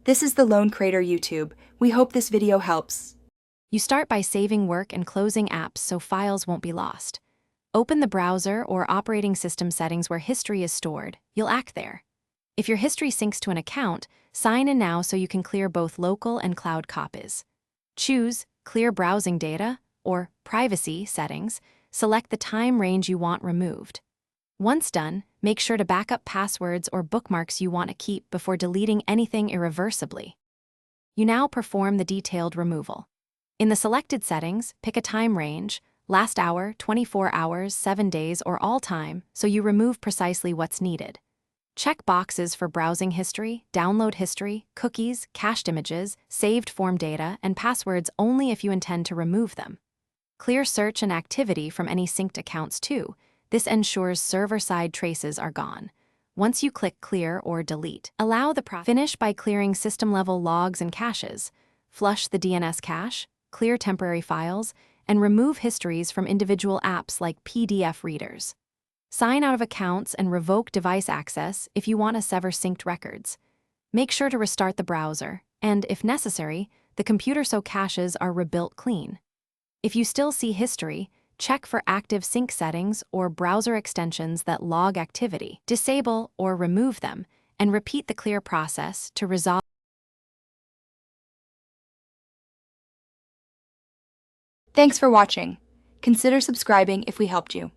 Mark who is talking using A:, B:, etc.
A: This is the Lone Creator YouTube. We hope this video helps.
B: You start by saving work and closing apps so files won't be lost. Open the browser or operating system settings where history is stored. You'll act there. If your history syncs to an account, sign in now so you can clear both local and cloud copies. Choose Clear Browsing Data or Privacy settings. Select the time range you want removed. Once done, make sure to back up passwords or bookmarks you want to keep before deleting anything irreversibly. You now perform the detailed removal. In the selected settings, pick a time range, last hour, 24 hours, 7 days, or all time, so you remove precisely what's needed. Check boxes for browsing history, download history, cookies, cached images, saved form data, and passwords only if you intend to remove them. Clear search and activity from any synced accounts too. This ensures server-side traces are gone. Once you click Clear or Delete, allow the process. Finish by clearing system-level logs and caches. Flush the DNS cache, clear temporary files, and remove histories from individual apps like PDF readers. Sign out of accounts and revoke device access if you want to sever synced records. Make sure to restart the browser, and, if necessary, the computer so caches are rebuilt clean. If you still see history, check for active sync settings or browser extensions that log activity. Disable or remove them, and repeat the clear process to resolve.
A: Thanks for watching. Consider subscribing if we helped you.